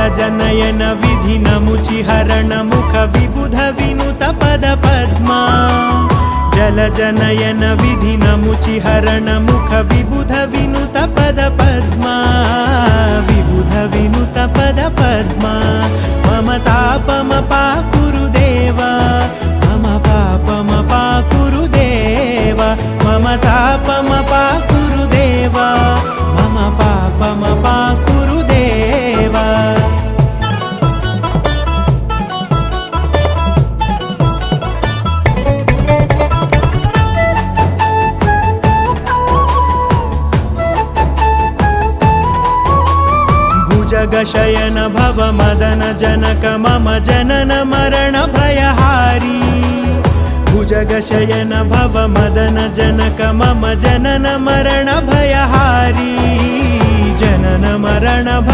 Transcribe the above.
जलजनयन विधिनमुचिहरण मुख विबुध विनुत पद पद्मा जलजनयन विधिनमुचिहरण मुख विबुध विनुत पद पद्मा विबुध विनुत पद पद्मा मम तापमपा कुरुदेवा मम पापमपा कुरुदेवा मम तापमपा कुरुदेवा मम पापमपा कुरुदेवा भुजगशयन भव मदन जनक मम जनन मरण भयहारी भुजगशयन भव मदन जनक मम जनन मरण भयहारी जनन मरण भय